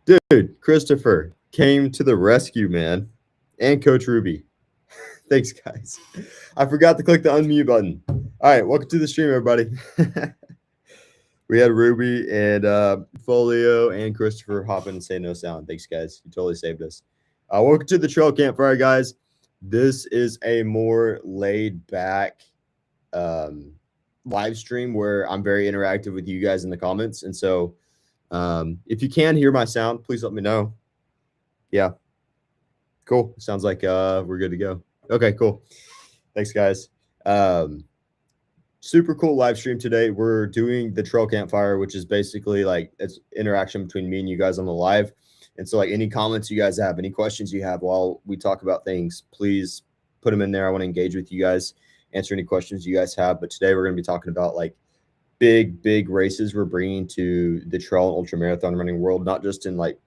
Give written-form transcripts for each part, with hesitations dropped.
Dude, Christopher came to the rescue, man. And Coach Ruby. Thanks, guys. I forgot to click the unmute button. All right, welcome to the stream, everybody. We had Ruby and Folio and Christopher hop in and say no sound. Thanks, guys. You totally saved us. Welcome to the Trail Campfire, guys. This is a more laid back live stream where I'm very interactive with you guys in the comments. And so if you can hear my sound, please let me know. Yeah. Cool. Sounds like we're good to go. Okay, cool. Thanks, guys. Super cool live stream today. We're doing the Trail Campfire, which is basically like it's interaction between me and you guys on the live. And so like any comments you guys have, any questions you have while we talk about things, please put them in there. I want to engage with you guys, answer any questions you guys have. But today we're going to be talking about like big races we're bringing to the trail and ultra marathon running world, not just in like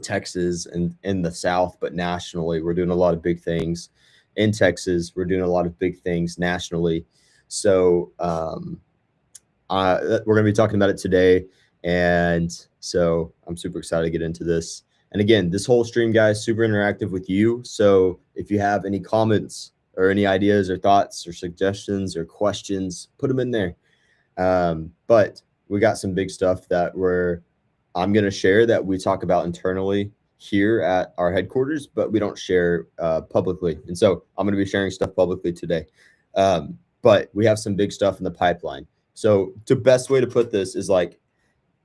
Texas and in the South, but nationally. We're doing a lot of big things in Texas. We're doing a lot of big things nationally. So we're going to be talking about it today. And so I'm super excited to get into this. And again, this whole stream, guys, super interactive with you. So if you have any comments or any ideas or thoughts or suggestions or questions, put them in there. But we got some big stuff that I'm going to share that we talk about internally here at our headquarters, but we don't share publicly. And so I'm going to be sharing stuff publicly today. But we have some big stuff in the pipeline. So the best way to put this is like,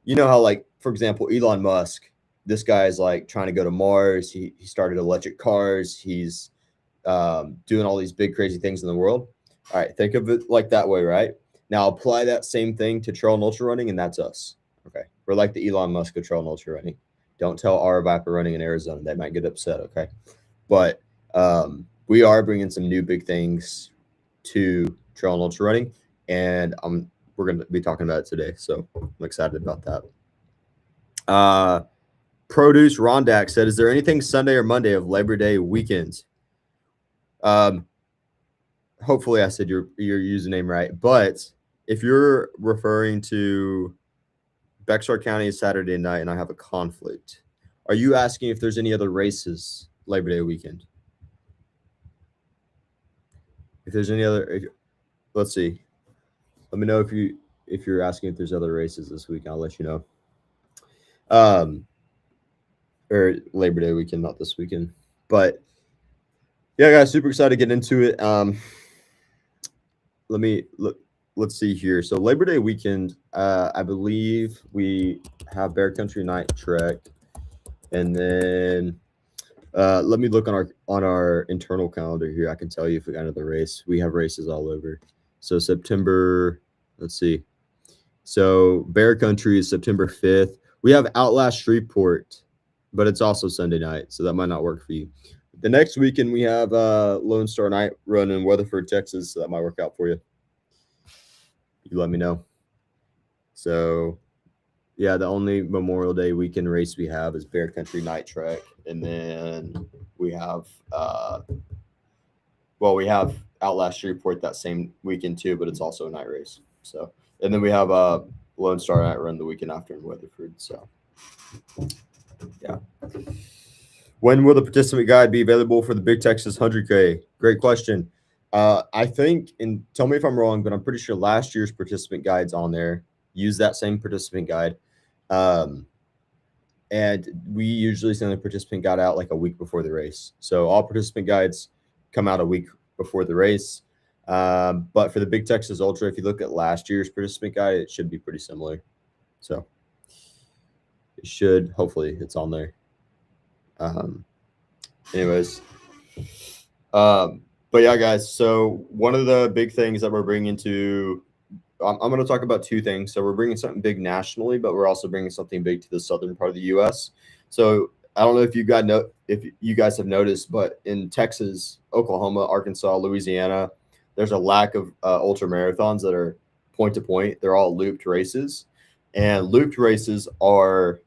you know how like, for example, Elon Musk, this guy is like trying to go to Mars. He started electric cars. He's doing all these big, crazy things in the world. All right. Think of it like that way, right? Now apply that same thing to trail and ultra running, and that's us. Okay. We're like the Elon Musk of trail and ultra running. Don't tell our Viper running in Arizona. They might get upset. Okay. But we are bringing some new big things to trail and ultra running, and we're going to be talking about it today. So I'm excited about that. Produce Rondak said, is there anything Sunday or Monday of Labor Day weekends? Hopefully I said your username right, but if you're referring to Bexar County is Saturday night and I have a conflict, are you asking if there's any other races Labor Day weekend? If there's any other, let's see. Let me know if you're asking if there's other races this week. I'll let you know. Or Labor Day weekend, not this weekend. But yeah, guys, super excited to get into it. Let's see here. So Labor Day weekend, I believe we have Bear Country Night Trek, and then let me look on our internal calendar here. I can tell you if we got another race. We have races all over. So September, let's see. So Bear Country is September 5th. We have Outlast Shreveport, but it's also Sunday night, so that might not work for you. The next weekend we have Lone Star Night Run in Weatherford, Texas, so that might work out for you. You let me know. So yeah, the only Memorial Day weekend race we have is Bear Country Night Trek, and then we have we have Outlast Shreveport that same weekend too, but it's also a night race. So, and then we have Lone Star Night Run the weekend after in Weatherford. So yeah. When will the participant guide be available for the Big Texas 100K? Great question. I think, and tell me if I'm wrong, but I'm pretty sure last year's participant guide's on there. Use that same participant guide. And we usually send the participant guide out like a week before the race. So all participant guides come out a week before the race. But for the Big Texas Ultra, if you look at last year's participant guide, it should be pretty similar. So it should, hopefully it's on there. Anyways, but yeah, guys, so one of the big things that we're bringing to, I'm going to talk about two things. So we're bringing something big nationally, but we're also bringing something big to the southern part of the U.S. So I don't know if you guys have noticed, but in Texas, Oklahoma, Arkansas, Louisiana, there's a lack of ultra marathons that are point to point. They're all looped races, and looped races are,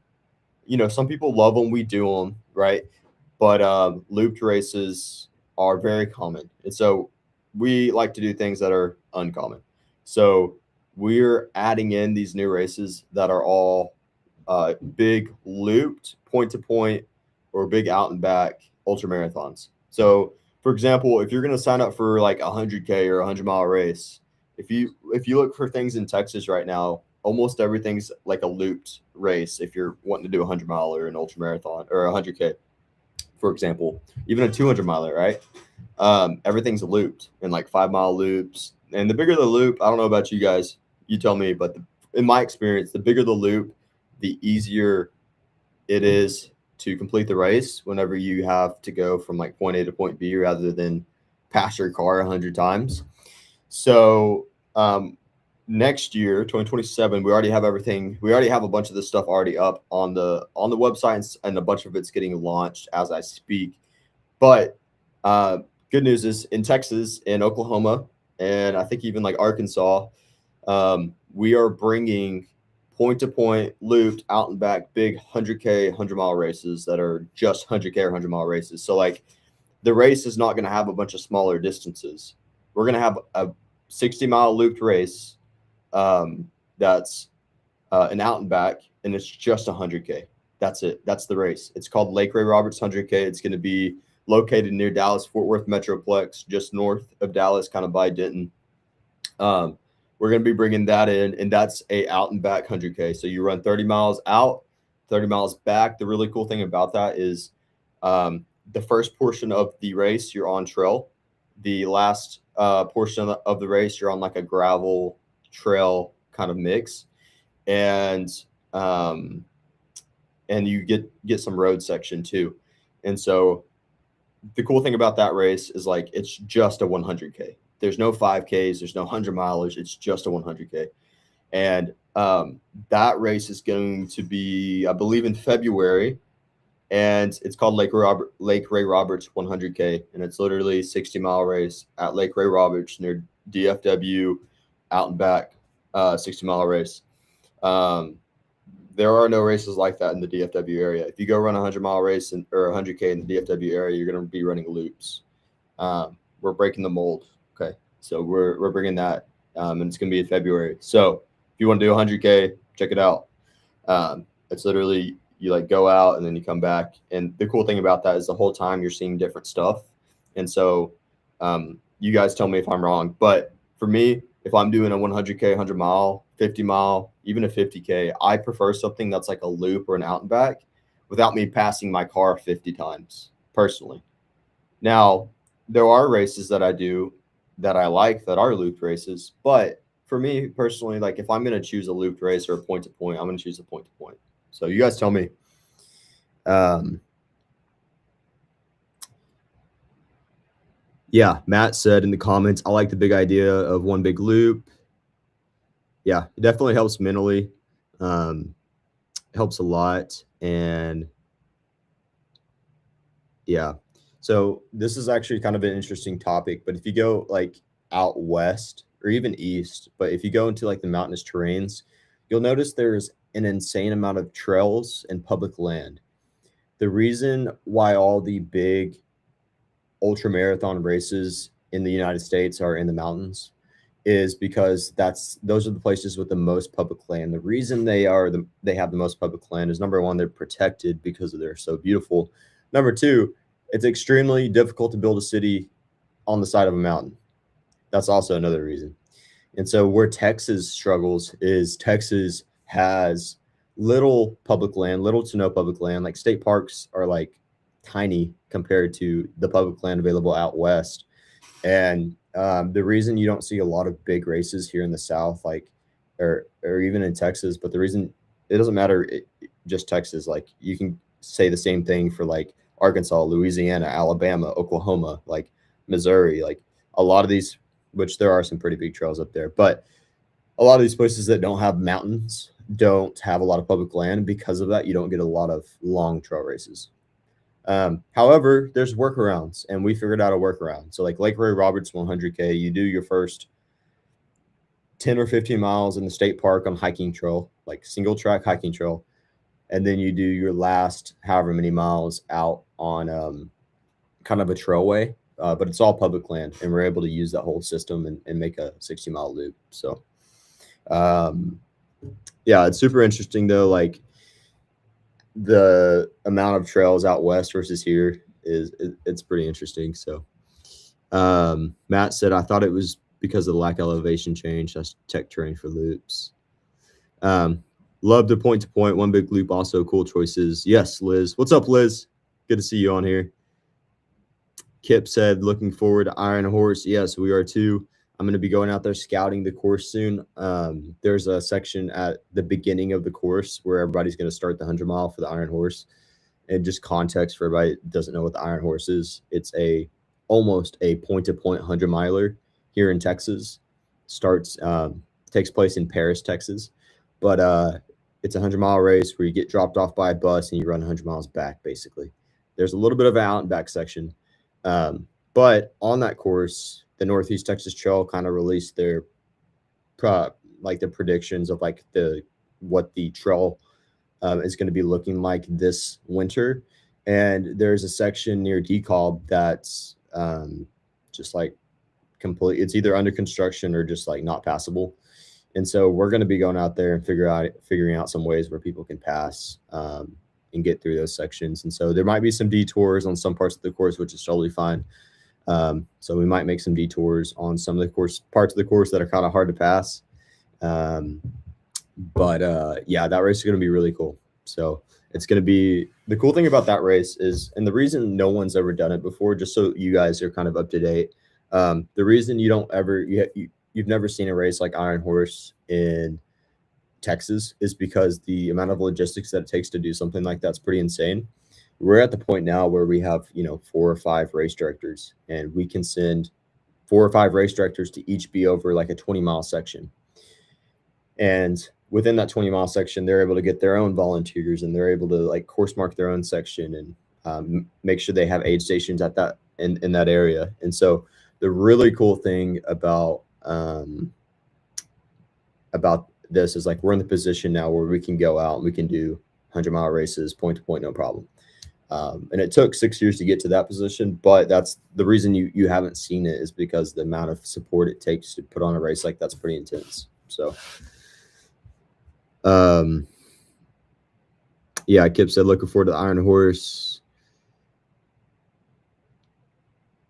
some people love them. We do them, right? But looped races are very common. And so we like to do things that are uncommon. So we're adding in these new races that are all big looped point to point or big out and back ultra marathons. So, for example, if you're going to sign up for like a 100K or a 100-mile race, if you look for things in Texas right now, almost everything's like a looped race. If you're wanting to do a 100-mile or an ultra marathon or a 100K, for example, even a 200-miler, right? Everything's looped in like 5-mile loops. And the bigger the loop, I don't know about you guys, you tell me, but in my experience, the bigger the loop, the easier it is to complete the race whenever you have to go from like point A to point B rather than pass your car 100 times. So next year, 2027, we already have everything. We already have a bunch of this stuff already up on the website, and a bunch of it's getting launched as I speak. But good news is in Texas, in Oklahoma, and I think even like Arkansas, we are bringing point to point, looped, out and back, big 100K, 100-mile races that are just 100K or 100-mile races. So like the race is not going to have a bunch of smaller distances. We're going to have a 60-mile looped race that's an out and back, and it's just 100K. That's it. That's the race. It's called Lake Ray Roberts 100K. It's going to be located near Dallas Fort Worth Metroplex, just north of Dallas, kind of by Denton. We're going to be bringing that in, and that's a out and back 100K. So you run 30 miles out, 30 miles back. The really cool thing about that is the first portion of the race, you're on trail. The last portion of the race, you're on like a gravel trail kind of mix. And you get some road section too. And so the cool thing about that race is like it's just a 100K. There's no 5Ks, there's no 100-milers. It's just a 100K. And that race is going to be, I believe, in February. And it's called Lake Ray Roberts 100K. And it's literally a 60-mile race at Lake Ray Roberts near DFW, out and back, 60-mile race. There are no races like that in the DFW area. If you go run a 100-mile race or a 100K in the DFW area, you're going to be running loops. We're breaking the mold. Okay, so we're bringing that, and it's going to be in February. So if you want to do 100K, check it out. It's literally you like go out and then you come back. And the cool thing about that is the whole time you're seeing different stuff. And so you guys tell me if I'm wrong, but for me, if I'm doing a 100K, 100-mile, 50-mile, even a 50K, I prefer something that's like a loop or an out and back without me passing my car 50 times personally. Now, there are races that I do that I like that are looped races, but for me personally, like if I'm going to choose a looped race or a point to point, I'm going to choose a point to point. So you guys tell me. Yeah, Matt said in the comments, I like the big idea of one big loop. Yeah, it definitely helps mentally. Helps a lot. And yeah, so this is actually kind of an interesting topic, but if you go like out west or even east, but if you go into like the mountainous terrains, you'll notice there's an insane amount of trails and public land. The reason why all the big ultra marathon races in the United States are in the mountains is because those are the places with the most public land. The reason they have the most public land is number one, they're protected because they're so beautiful. Number two, it's extremely difficult to build a city on the side of a mountain. That's also another reason. And so where Texas struggles is Texas has little public land, little to no public land. Like state parks are like tiny compared to the public land available out west. And the reason you don't see a lot of big races here in the South, like, or even in Texas, but the reason it doesn't matter, just Texas, like you can say the same thing for like Arkansas, Louisiana, Alabama, Oklahoma, like Missouri, like a lot of these, which there are some pretty big trails up there, but a lot of these places that don't have mountains don't have a lot of public land. Because of that, you don't get a lot of long trail races. However, there's workarounds, and we figured out a workaround. So like Lake Ray Roberts 100K, you do your first 10 or 15 miles in the state park on hiking trail, like single track hiking trail. And then you do your last however many miles out on kind of a trailway, but it's all public land, and we're able to use that whole system and make a 60-mile loop. So yeah, it's super interesting though. Like the amount of trails out west versus here it's pretty interesting. So Matt said, I thought it was because of the lack of elevation change. That's tech terrain for loops. Love the point to point. One big loop, also cool choices. Yes, Liz. What's up, Liz? Good to see you on here. Kip said, looking forward to Iron Horse. Yes, we are too. I'm going to be going out there scouting the course soon. There's a section at the beginning of the course where everybody's going to start the 100 mile for the Iron Horse. And just context for everybody that doesn't know what the Iron Horse is, it's almost a point-to-point 100 miler here in Texas. Takes place in Paris, Texas, but it's a 100 mile race where you get dropped off by a bus and you run 100 miles back. Basically, there's a little bit of an out and back section, but on that course, the Northeast Texas Trail kind of released their the predictions of what the trail is going to be looking like this winter. And there's a section near DeKalb that's just like complete. It's either under construction or just like not passable. And so we're going to be going out there and figuring out some ways where people can pass and get through those sections. And so there might be some detours on some parts of the course, which is totally fine. So we might make some detours on some of the parts of the course that are kind of hard to pass. But yeah, that race is going to be really cool. So it's going to be the cool thing about that race is, and the reason no one's ever done it before, just so you guys are kind of up to date. The reason you've never seen a race like Iron Horse in Texas is because the amount of logistics that it takes to do something like that's pretty insane. We're at the point now where we have 4 or 5 race directors, and we can send 4 or 5 race directors to each be over like a 20-mile section. And within that 20-mile section, they're able to get their own volunteers, and they're able to like course mark their own section and make sure they have aid stations at that in that area. And so the really cool thing about this is like we're in the position now where we can go out and we can do 100-mile races point to point, no problem. And it took 6 years to get to that position, but that's the reason you haven't seen it is because the amount of support it takes to put on a race like that's pretty intense. So yeah, Kip said, looking forward to the Iron Horse.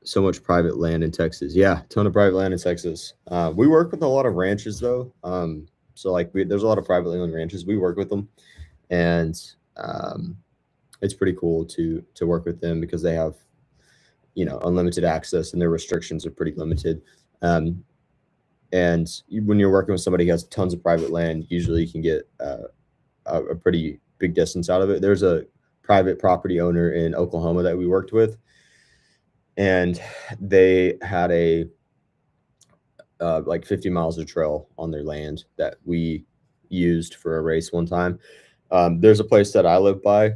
So much private land in Texas. Yeah, ton of private land in Texas. We work with a lot of ranches though. So like there's a lot of privately owned ranches. We work with them, and it's pretty cool to work with them because they have unlimited access and their restrictions are pretty limited. And when you're working with somebody who has tons of private land, usually you can get a pretty big distance out of it. There's a private property owner in Oklahoma that we worked with, and they had like 50 miles of trail on their land that we used for a race one time. There's a place that I live by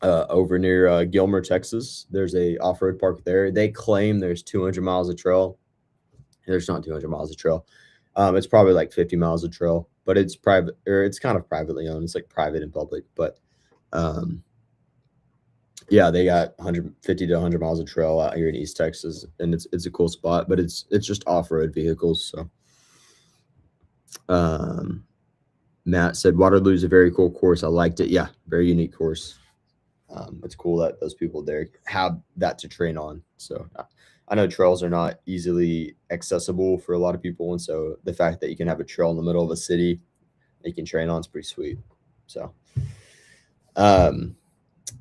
over near Gilmer, Texas. There's a off-road park there. They claim there's 200 miles of trail. There's not 200 miles of trail. It's probably like 50 miles of trail, but it's private, or it's kind of privately owned. It's like private and public, but yeah, they got 150 to 100 miles of trail out here in East Texas, and it's a cool spot, but it's just off-road vehicles. So Matt said Waterloo is a very cool course. I liked it. Yeah, very unique course. It's cool that those people there have that to train on. So I know trails are not easily accessible for a lot of people, and so the fact that you can have a trail in the middle of a city that you can train on is pretty sweet. So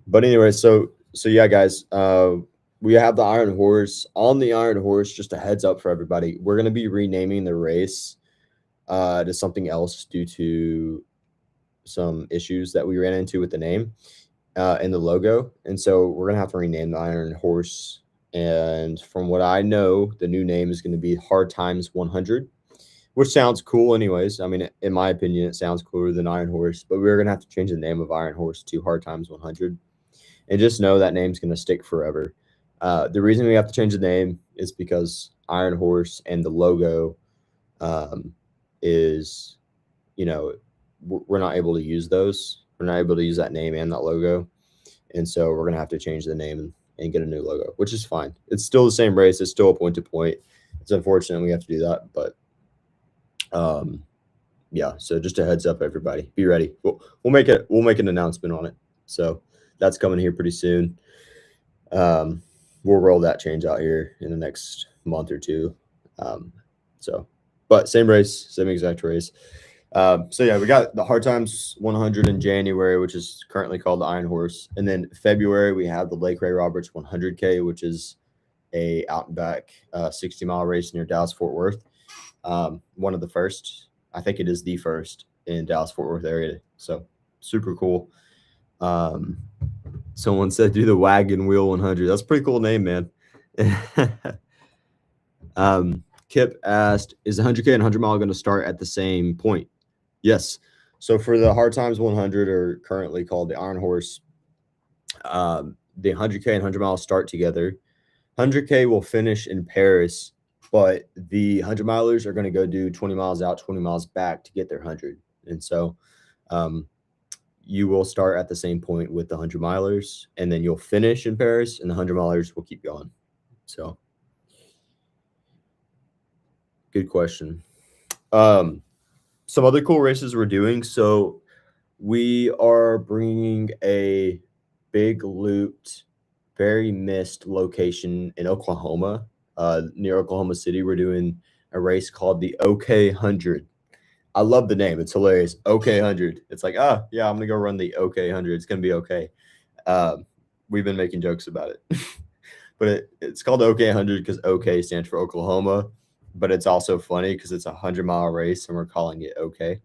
but anyway, so yeah, guys, we have the Iron Horse. On the Iron Horse, just a heads up for everybody, we're going to be renaming the race to something else due to some issues that we ran into with the name and the logo. And so we're going to have to rename the Iron Horse. And from what I know, the new name is going to be Hard Times 100, which sounds cool anyways. I mean, in my opinion, it sounds cooler than Iron Horse, but we're going to have to change the name of Iron Horse to Hard Times 100. And just know that name's going to stick forever. The reason we have to change the name is because Iron Horse and the logo is, we're not able to use those. We're not able to use that name and that logo. And so we're going to have to change the name and get a new logo, which is fine. It's still the same race. It's still a point to point. It's unfortunate we have to do that, but Yeah, so just a heads up, everybody. Be ready. We'll make an announcement on it. So that's coming here pretty soon. Um, we'll roll that change out here in the next month or two. Um, so, but same race, same exact race. So yeah, we got the Hard Times 100 in January, which is currently called the Iron Horse, and then February we have the Lake Ray Roberts 100K, which is a out and back 60-mile race near Dallas Fort Worth. One of the first, I think it is the first in Dallas Fort Worth area. So super cool. Someone said do the Wagon Wheel 100. That's a pretty cool name, man. Kip asked, is the 100K and 100 mile going to start at the same point? Yes. So for the Hard Times 100, or currently called the Iron Horse, the 100K and 100 miles start together. 100K will finish in Paris, but the 100 milers are going to go do 20 miles out, 20 miles back to get their 100. And so you will start at the same point with the 100 milers, and then you'll finish in Paris, and the 100 milers will keep going. So good question. Some other cool races we're doing. So we are bringing a big looped, very missed location in Oklahoma, near Oklahoma City. We're doing a race called the OK 100. I love the name. It's hilarious. OK 100. It's like, yeah, I'm gonna go run the OK 100. It's gonna be okay. We've been making jokes about it, but it's called OK 100 because OK stands for Oklahoma. But it's also funny because it's a 100-mile race and we're calling it OK.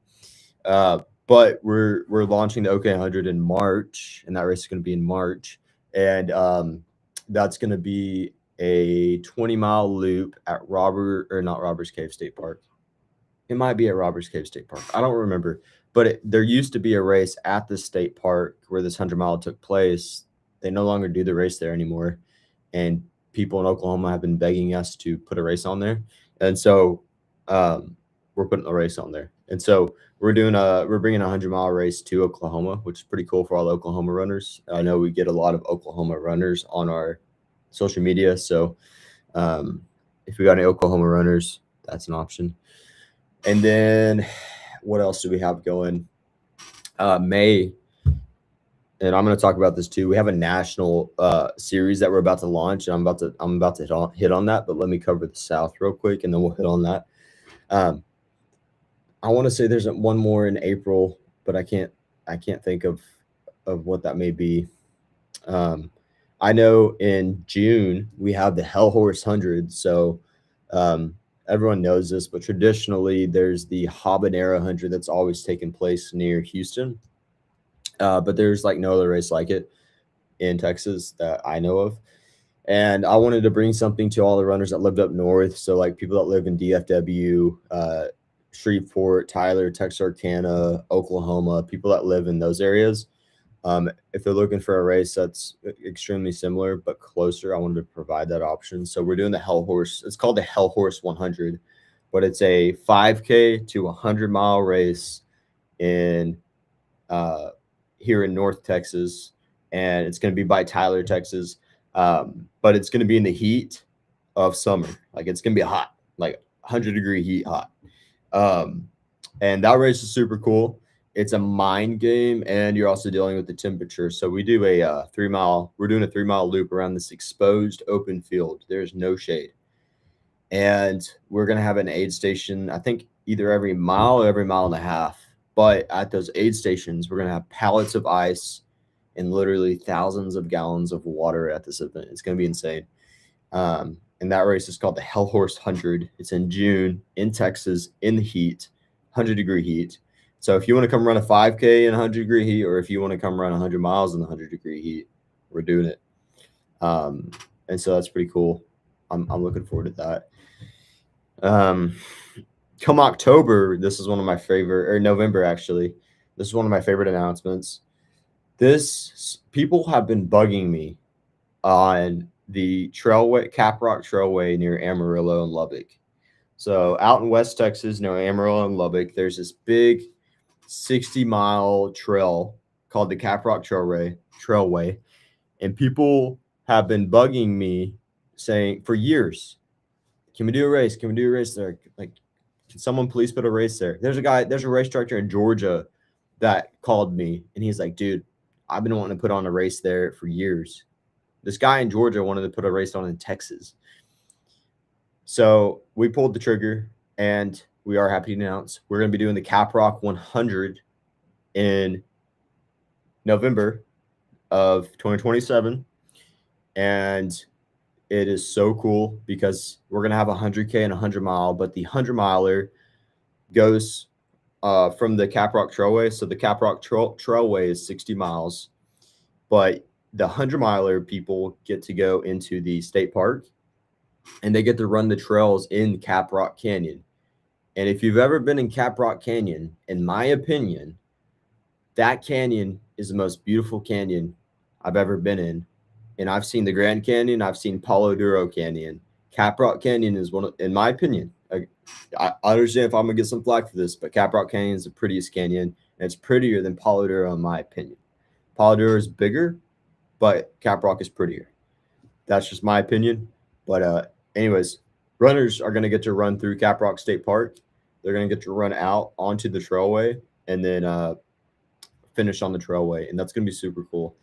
But we're launching the OK 100 in March, and that race is going to be in March, and that's going to be a 20-mile loop at not Robbers Cave State Park. It might be at Robbers Cave State Park. I don't remember, but there used to be a race at the state park where this 100-mile took place. They no longer do the race there anymore, and people in Oklahoma have been begging us to put a race on there, and so we're putting a race on there, and so we're bringing a 100-mile race to Oklahoma, which is pretty cool for all the Oklahoma runners. I know we get a lot of Oklahoma runners on our social media, so if we got any Oklahoma runners, that's an option. And then what else do we have going? May, and I'm going to talk about this too. We have a national series that we're about to launch, and I'm about to hit on that. But let me cover the South real quick, and then we'll hit on that. I want to say there's one more in April, but I can't think of what that may be. I know in June we have the Hell Horse 100. So everyone knows this, but traditionally there's the Habanero 100 that's always taken place near Houston. But there's like no other race like it in Texas that I know of. And I wanted to bring something to all the runners that lived up north. So like people that live in DFW, Shreveport, Tyler, Texarkana, Oklahoma, people that live in those areas. If they're looking for a race that's extremely similar but closer, I wanted to provide that option. So we're doing the Hell Horse. It's called the Hell Horse 100, but it's a 5K to 100-mile race in here in North Texas, and it's going to be by Tyler, Texas. But it's going to be in the heat of summer. Like it's going to be hot, like 100-degree heat hot. And that race is super cool. It's a mind game, and you're also dealing with the temperature. So we do a 3-mile. We're doing a 3-mile loop around this exposed open field. There's no shade, and we're gonna have an aid station. I think either every mile or every mile and a half. But at those aid stations, we're gonna have pallets of ice and literally thousands of gallons of water at this event. It's gonna be insane. And that race is called the Hell Horse 100. It's in June in Texas in the heat, 100-degree heat. So if you want to come run a 5K in 100-degree heat, or if you want to come run 100 miles in the 100-degree heat, we're doing it. And so that's pretty cool. I'm looking forward to that. Come October, this is one of my favorite, or November actually, this is one of my favorite announcements. People have been bugging me on the Trailway, Caprock Trailway near Amarillo and Lubbock. So out in West Texas, near Amarillo and Lubbock, there's this big 60-mile trail called the Caprock Trailway, and people have been bugging me saying for years, can we do a race? Can we do a race there? Like, Can someone please put a race there? There's a race director in Georgia that called me, and he's like, dude, I've been wanting to put on a race there for years. This guy in Georgia wanted to put a race on in Texas. So we pulled the trigger, and we are happy to announce we're going to be doing the Cap Rock 100 in November of 2027. And it is so cool because we're going to have 100K and 100 mile, but the 100 miler goes from the Cap Rock Trailway. So the Cap Rock Trailway is 60 miles, but the 100 miler people get to go into the state park, and they get to run the trails in Cap Rock Canyon. And if you've ever been in Cap Rock Canyon, in my opinion, that canyon is the most beautiful canyon I've ever been in. And I've seen the Grand Canyon. I've seen Palo Duro Canyon. Cap Rock Canyon is one of, in my opinion, I understand if I'm going to get some flack for this, but Cap Rock Canyon is the prettiest canyon. And it's prettier than Palo Duro, in my opinion. Palo Duro is bigger, but Cap Rock is prettier. That's just my opinion. But anyways, runners are going to get to run through Cap Rock State Park. They're going to get to run out onto the trailway and then finish on the trailway, and that's going to be super cool.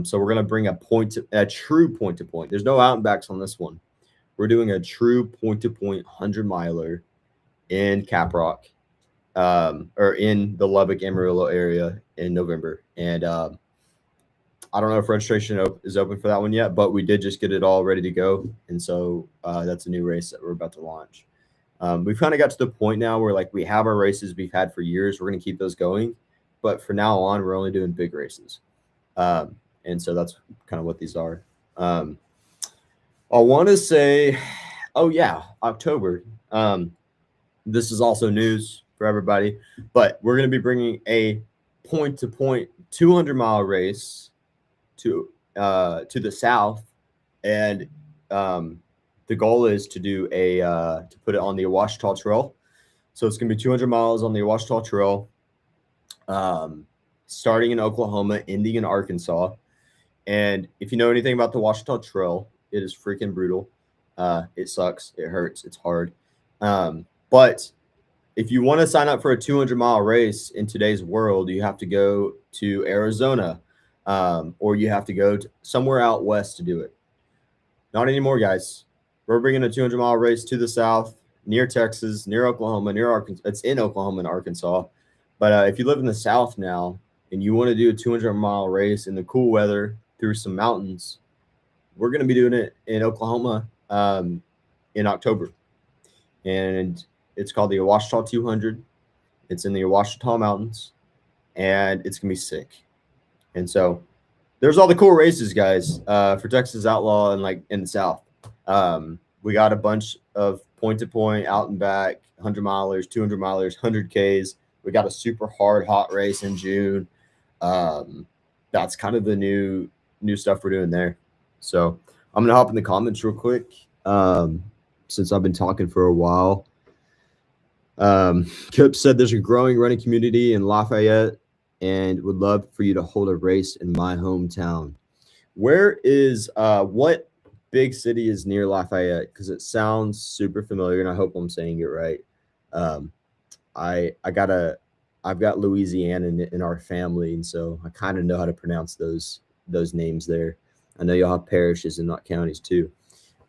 So we're going to bring a true point-to-point. There's no out and backs on this one. We're doing a true point-to-point 100-miler in Cap Rock, or in the Lubbock Amarillo area in November. And I don't know if registration is open for that one yet, but we did just get it all ready to go. And so that's a new race that we're about to launch. We've kind of got to the point now where like we have our races we've had for years. We're going to keep those going. But for now on, we're only doing big races. And so that's kind of what these are. I want to say, oh, yeah, October. This is also news for everybody. But we're going to be bringing a point-to-point 200-mile race to the south. And the goal is to do to put it on the Ouachita Trail. So it's going to be 200 miles on the Ouachita Trail. Starting in Oklahoma, ending in Arkansas. And if you know anything about the Ouachita Trail, it is freaking brutal. It sucks. It hurts. It's hard. But if you want to sign up for a 200-mile race in today's world, you have to go to Arizona, or you have to go somewhere out west to do it. Not anymore, guys. We're bringing a 200-mile race to the south, near Texas, near Oklahoma, near Arkansas. It's in Oklahoma and Arkansas. But if you live in the south now and you want to do a 200-mile race in the cool weather through some mountains, we're going to be doing it in Oklahoma in October. And it's called the Ouachita 200. It's in the Ouachita Mountains, and it's going to be sick. And so there's all the cool races, guys, for Texas Outlaw and like in the south. We got a bunch of point-to-point, out and back, 100-milers, 200-milers, 100Ks. We got a super hard hot race in June. That's kind of the new stuff we're doing there. So I'm gonna hop in the comments real quick, since I've been talking for a while. Kip said there's a growing running community in Lafayette and would love for you to hold a race in my hometown. Where is what big city is near Lafayette? Because it sounds super familiar, and I hope I'm saying it right. I've got Louisiana in our family, and so I kind of know how to pronounce those names there. I know y'all have parishes and not counties too.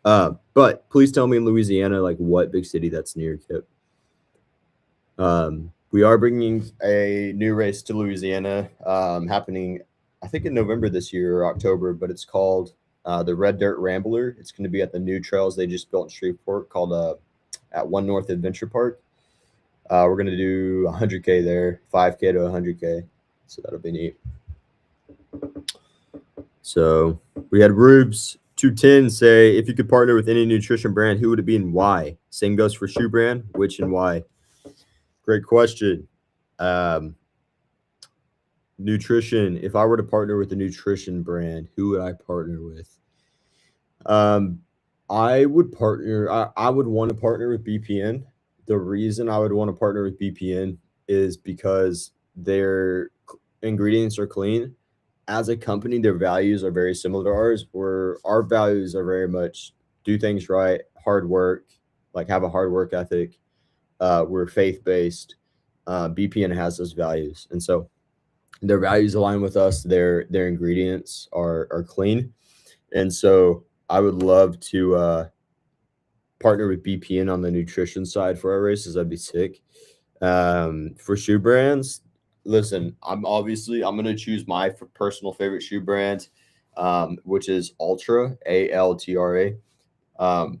But please tell me in Louisiana, like what big city that's near, Kip. We are bringing a new race to Louisiana, happening, I think in November this year or October, but it's called the Red Dirt Rambler. It's going to be at the new trails they just built in Shreveport called at One North Adventure Park. We're going to do 100K there, 5K to 100K. So that'll be neat. So we had Rubes 210 say, if you could partner with any nutrition brand, who would it be and why? Same goes for shoe brand, which and why? Great question. Nutrition. If I were to partner with a nutrition brand, who would I partner with? I would want to partner with BPN. The reason I would want to partner with BPN is because their ingredients are clean. As a company, their values are very similar to ours, where our values are very much do things right, hard work, like have a hard work ethic, we're faith-based. BPN has those values, and so their values align with us. Their ingredients are clean, and so I would love to partner with BPN on the nutrition side for our races. That'd be sick. For shoe brands, listen, I'm gonna choose my personal favorite shoe brand, which is Ultra, Altra. Um,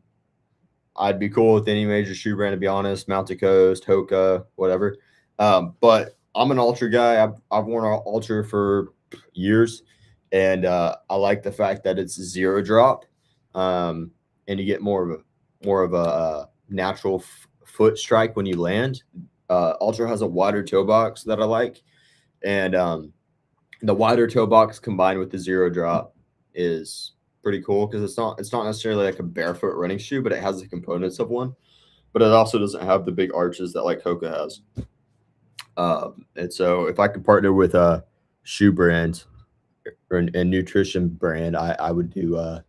I'd be cool with any major shoe brand, to be honest, Mountain Coast, Hoka, whatever. But I'm an Ultra guy. I've worn Ultra for years, and I like the fact that it's zero drop, and you get more of a natural foot strike when you land. Ultra has a wider toe box that I like, and the wider toe box combined with the zero drop is pretty cool because it's not necessarily like a barefoot running shoe, but it has the components of one. But it also doesn't have the big arches that like Hoka has. And so if I could partner with a shoe brand or a nutrition brand, I would do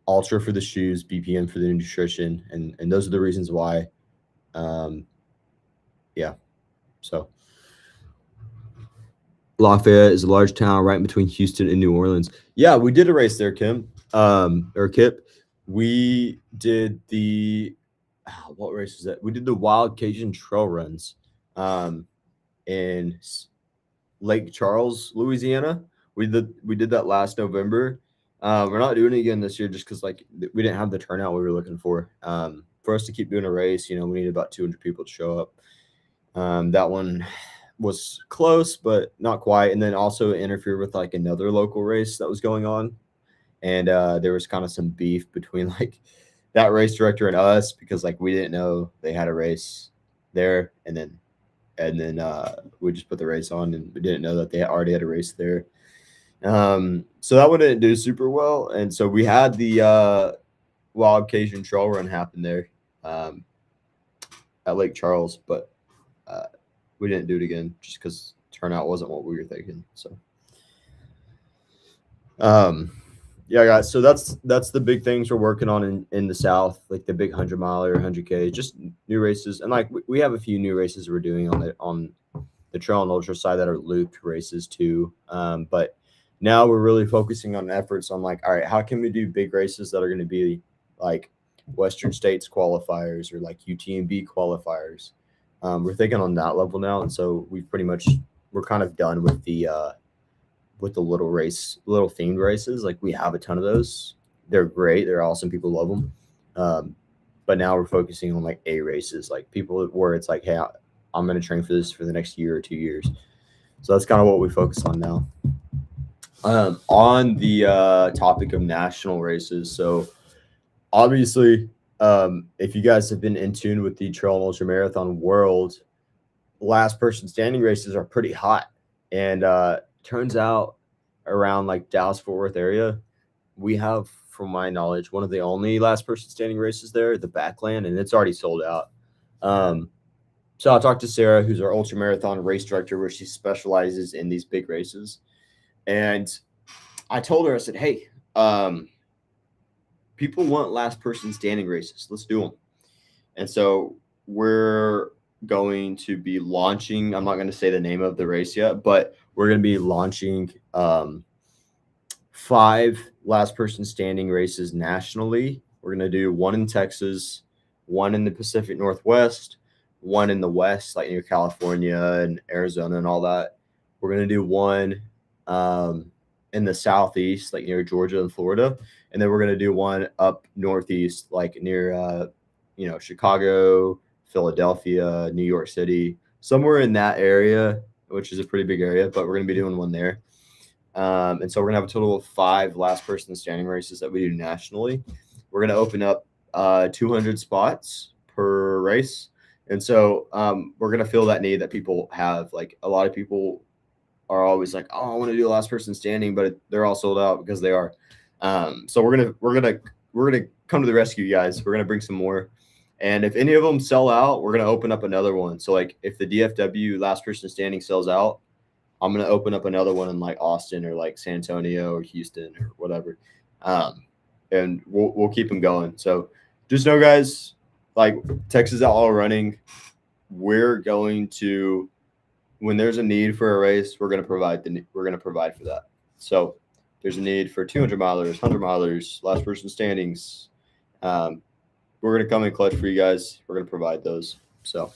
Ultra for the shoes, BPM for the nutrition, and those are the reasons why. Um, yeah. So Lafayette is a large town right between Houston and New Orleans. Yeah, we did a race there, Kim. Or Kip. We did the what race was that? We did the Wild Cajun Trail Runs in Lake Charles, Louisiana. We did that last November. We're not doing it again this year just because like we didn't have the turnout we were looking for. For us to keep doing a race, we needed about 200 people to show up. That one was close, but not quite. And then also interfered with like another local race that was going on. And there was kind of some beef between like that race director and us because like we didn't know they had a race there. And then we just put the race on and we didn't know that they already had a race there. So that one didn't do super well. And so we had the Wild Cajun Trail Run happen there at Lake Charles, but we didn't do it again just because turnout wasn't what we were thinking. So, yeah, guys. So that's the big things we're working on in the South, like the big 100 mile or 100K, just new races, and like we have a few new races we're doing on the trail and ultra side that are looped races too. But now we're really focusing on efforts on like, all right, how can we do big races that are going to be like Western States qualifiers or like UTMB qualifiers? We're thinking on that level now, and so we're kind of done with the little themed races. Like we have a ton of those. They're great. They're awesome. People love them. But now we're focusing on like A races, like people where it's like, hey, I'm going to train for this for the next year or 2 years. So that's kind of what we focus on now. On the topic of national races, so obviously, if you guys have been in tune with the Trail and Ultra Marathon world, last person standing races are pretty hot. And turns out around like Dallas-Fort Worth area, we have, from my knowledge, one of the only last person standing races there, the Backland, and it's already sold out. So I talked to Sarah, who's our Ultra Marathon race director, where she specializes in these big races. And I told her, I said, hey, people want last person standing races. Let's do them. And so we're going to be launching, I'm not going to say the name of the race yet, but we're going to be launching 5 last person standing races nationally. We're going to do one in Texas, one in the Pacific Northwest, one in the West, like near California and Arizona and all that. We're going to do one in the Southeast, like near Georgia and Florida. And then we're going to do one up Northeast, like near, Chicago, Philadelphia, New York City, somewhere in that area, which is a pretty big area, but we're going to be doing one there. And so we're going to have a total of 5 last person standing races that we do nationally. We're going to open up 200 spots per race. And so we're going to fill that need that people have. Like a lot of people are always like, oh, I want to do a last person standing, but they're all sold out because they are. So we're gonna come to the rescue, guys. We're gonna bring some more, and if any of them sell out, we're gonna open up another one. So like if the DFW last person standing sells out, I'm gonna open up another one in like Austin or like San Antonio or Houston or whatever, and we'll keep them going. So just know, guys, like Texas Outlaw Running, we're going to, when there's a need for a race, we're going to provide for that. So there's a need for 200 milers, 100 milers, last person standings. We're going to come in clutch for you guys. We're going to provide those. So,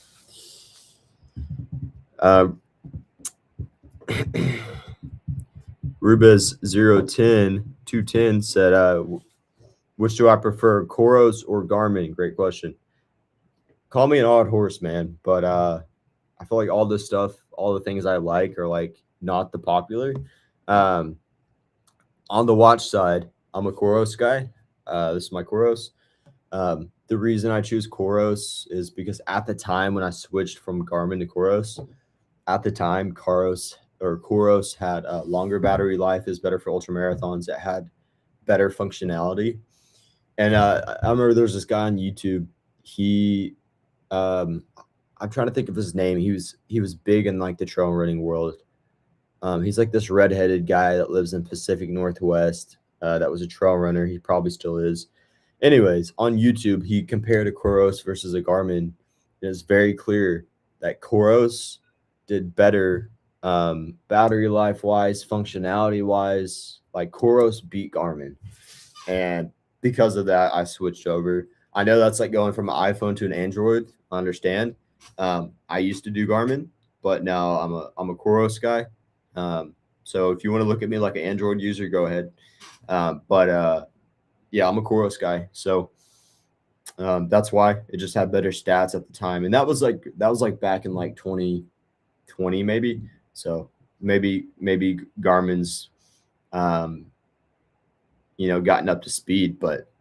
Rubez 010 210 said, which do I prefer, Koros or Garmin? Great question. Call me an odd horse, man, but I feel like all this stuff, all the things I like are like not the popular. On the watch side, I'm a Koros guy. This is my Koros. The reason I choose Koros is because at the time when I switched from Garmin to Koros, at the time Koros had a longer battery life, is better for ultra marathons. It had better functionality. And I remember there was this guy on YouTube. I'm trying to think of his name. He was big in like the trail running world. He's like this redheaded guy that lives in Pacific Northwest. That was a trail runner. He probably still is. Anyways, on YouTube, he compared a Koros versus a Garmin. It's very clear that Koros did better battery life wise, functionality wise. Like Koros beat Garmin, and because of that, I switched over. I know that's like going from an iPhone to an Android. I understand. I used to do Garmin, but now I'm a Koros guy. So if you want to look at me like an Android user, go ahead. Yeah, I'm a Koros guy. So that's why it just had better stats at the time. And that was like back in like 2020 maybe. So maybe Garmin's gotten up to speed, but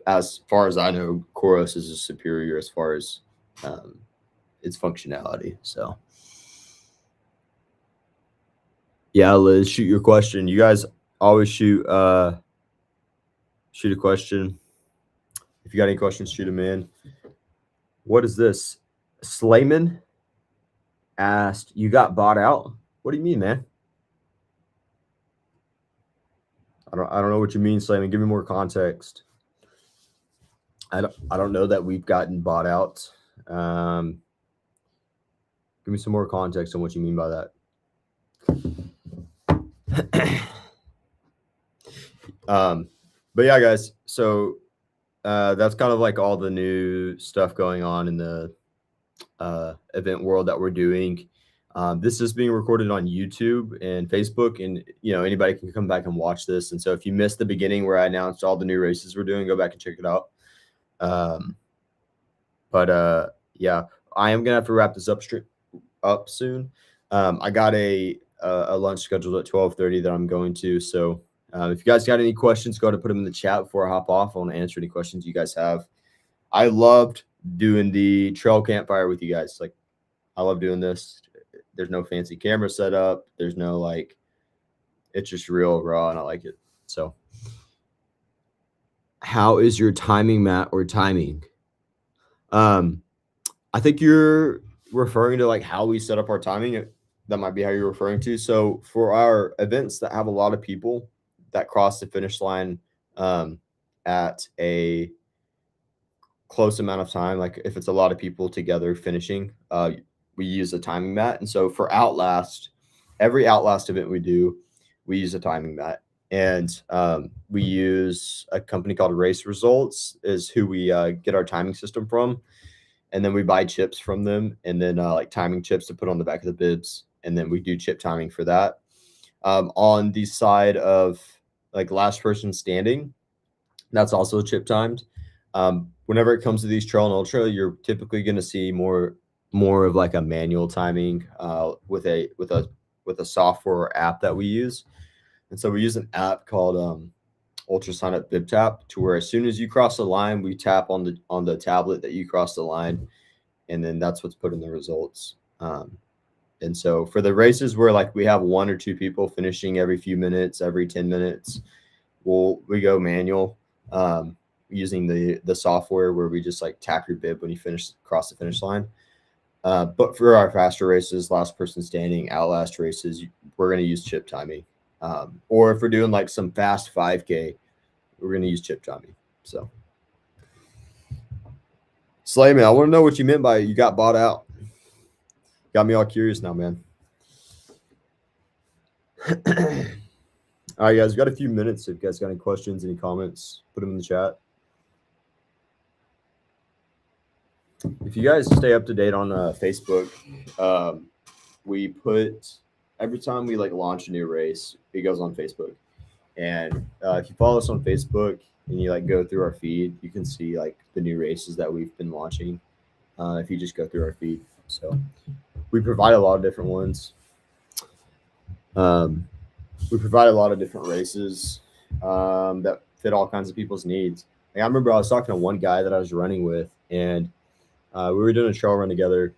as far as I know, Koros is superior as far as its functionality. So yeah, Liz, shoot your question. You guys always shoot a question. If you got any questions, shoot them in. What is this? Slayman asked, "You got bought out?" What do you mean, man? I don't know what you mean, Slayman. Give me more context. I don't know that we've gotten bought out. Give me some more context on what you mean by that. But yeah, guys. So that's kind of like all the new stuff going on in the event world that we're doing. This is being recorded on YouTube and Facebook, and anybody can come back and watch this. And so if you missed the beginning where I announced all the new races we're doing, go back and check it out. Yeah, I am gonna have to wrap this up soon. I got a lunch scheduled at 12:30 that I'm going to. So if you guys got any questions, go ahead and put them in the chat before I hop off. I want to answer any questions you guys have. I loved doing the trail campfire with you guys. Like, I love doing this. There's no fancy camera setup. There's no it's just real raw, and I like it. So, how is your timing, Matt, or timing? I think you're referring to like how we set up our timing. That might be how you're referring to. So for our events that have a lot of people that cross the finish line at a close amount of time, like if it's a lot of people together finishing, we use a timing mat. And so for Outlast, every Outlast event we do, we use a timing mat. And we use a company called Race Results is who we get our timing system from. And then we buy chips from them, and then like timing chips to put on the back of the bibs. And then we do chip timing for that. On the side of like last person standing, that's also chip timed. Whenever it comes to these trail and ultra, you're typically going to see more of like a manual timing with a software or app that we use. And so we use an app called Ultra Sign Up Bib Tap, to where as soon as you cross the line, we tap on the tablet that you crossed the line, and then that's what's put in the results. And so for the races where like we have 1 or 2 people finishing every few minutes, every 10 minutes, we go manual using the software where we just like tap your bib when you cross the finish line. But for our faster races, last person standing, Outlast races, we're going to use chip timing. Or if we're doing like some fast 5K, we're going to use chip timing. So Slayman, I want to know what you meant by you got bought out. Got me all curious now, man. All right, guys, we've got a few minutes. If you guys got any questions, any comments, put them in the chat. If you guys stay up to date on Facebook, we put every time we like launch a new race, it goes on Facebook. And if you follow us on Facebook and you like go through our feed, you can see like the new races that we've been launching. If you just go through our feed, so we provide a lot of different ones. We provide a lot of different races that fit all kinds of people's needs. Like, I remember I was talking to one guy that I was running with, and we were doing a trail run together.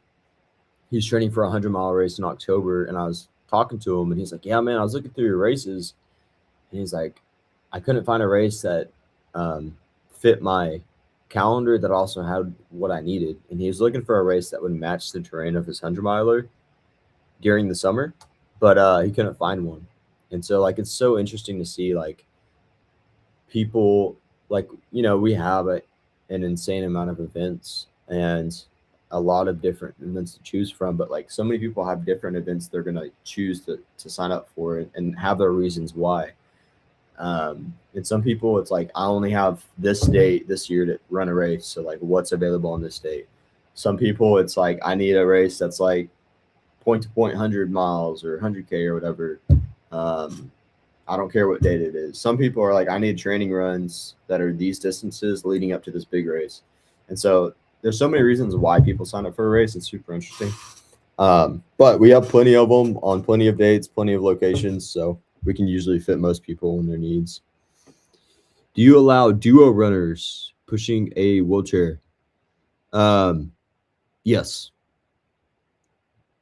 He's training for a 100-mile race in October, and I was talking to him, and he's like, "Yeah, man, I was looking through your races," and he's like, "I couldn't find a race that fit my calendar that also had what I needed," and he was looking for a race that would match the terrain of his 100-miler during the summer, but he couldn't find one. And so like it's so interesting to see like people like, you know, we have an insane amount of events and a lot of different events to choose from, but like so many people have different events they're going to choose to sign up for it and have their reasons why. And some people it's like I only have this date this year to run a race, so like what's available on this date. Some people it's like I need a race that's like point to point 100 miles or 100K or whatever. I don't care what date it is. Some people are like, I need training runs that are these distances leading up to this big race. And so there's so many reasons why people sign up for a race. It's super interesting. But we have plenty of them on plenty of dates, plenty of locations. So we can usually fit most people in their needs. Do you allow duo runners pushing a wheelchair? Yes.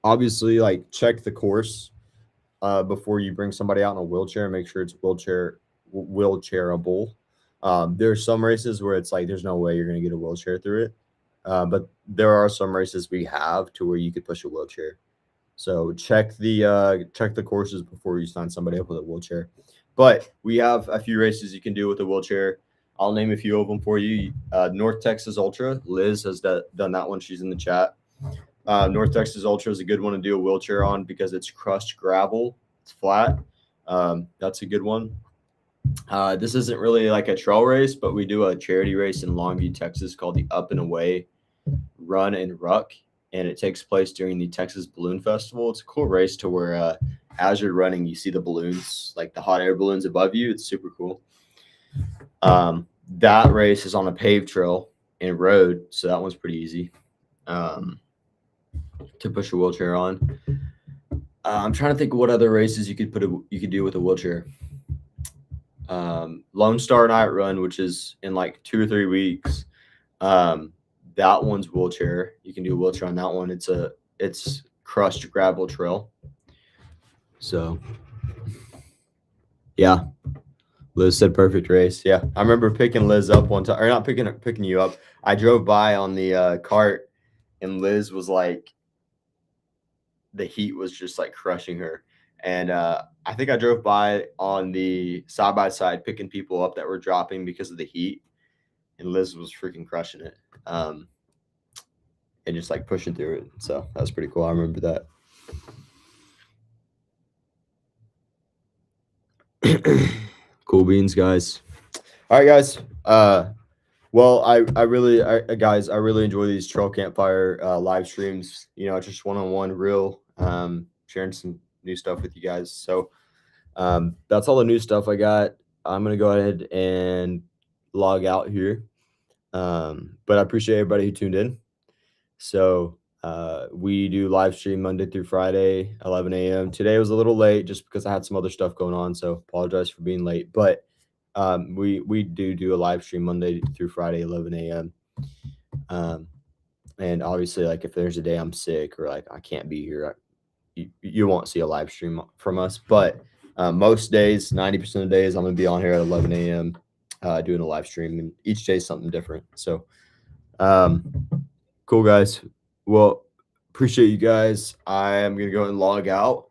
Obviously, like check the course before you bring somebody out in a wheelchair. Make sure it's wheelchairable. There's some races where it's like there's no way you're going to get a wheelchair through it, but there are some races we have to where you could push a wheelchair. So check the courses before you sign somebody up with a wheelchair. But we have a few races you can do with a wheelchair. I'll name a few of them for you. North Texas Ultra. Liz has done that one. She's in the chat. North Texas Ultra is a good one to do a wheelchair on because it's crushed gravel. It's flat. That's a good one. This isn't really like a trail race, but we do a charity race in Longview, Texas called the Up and Away Run and Ruck, and it takes place during the Texas Balloon Festival. It's a cool race to where as you're running, you see the balloons, like the hot air balloons above you. It's super cool. That race is on a paved trail and road, so that one's pretty easy to push a wheelchair on. I'm trying to think of what other races you could do with a wheelchair. Lone Star Night Run, which is in like 2 or 3 weeks. That one's wheelchair. You can do a wheelchair on that one. It's crushed gravel trail. So yeah, Liz said perfect race. Yeah, I remember picking Liz up one time, or not picking you up. I drove by on the cart, and Liz was like, the heat was just like crushing her. And I think I drove by on the side-by-side picking people up that were dropping because of the heat. And Liz was freaking crushing it and just like pushing through it. So that was pretty cool. I remember that. Cool beans, guys. All right, guys. Well, guys, I really enjoy these Trail Campfire live streams. You know, just one-on-one, real, sharing some new stuff with you guys. So that's all the new stuff I got. I'm gonna go ahead and log out here. But I appreciate everybody who tuned in. So we do live stream Monday through Friday, 11 a.m. Today was a little late just because I had some other stuff going on. So apologize for being late. But we do a live stream Monday through Friday, 11 a.m. And obviously, like if there's a day I'm sick or like I can't be here, you won't see a live stream from us. But most days, 90% of the days, I'm gonna be on here at 11 a.m. Doing a live stream, and each day is something different. So cool, guys. Well, appreciate you guys. I am gonna go and log out,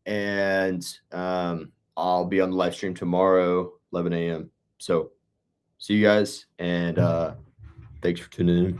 and I'll be on the live stream tomorrow, 11 a.m. So see you guys, and thanks for tuning in.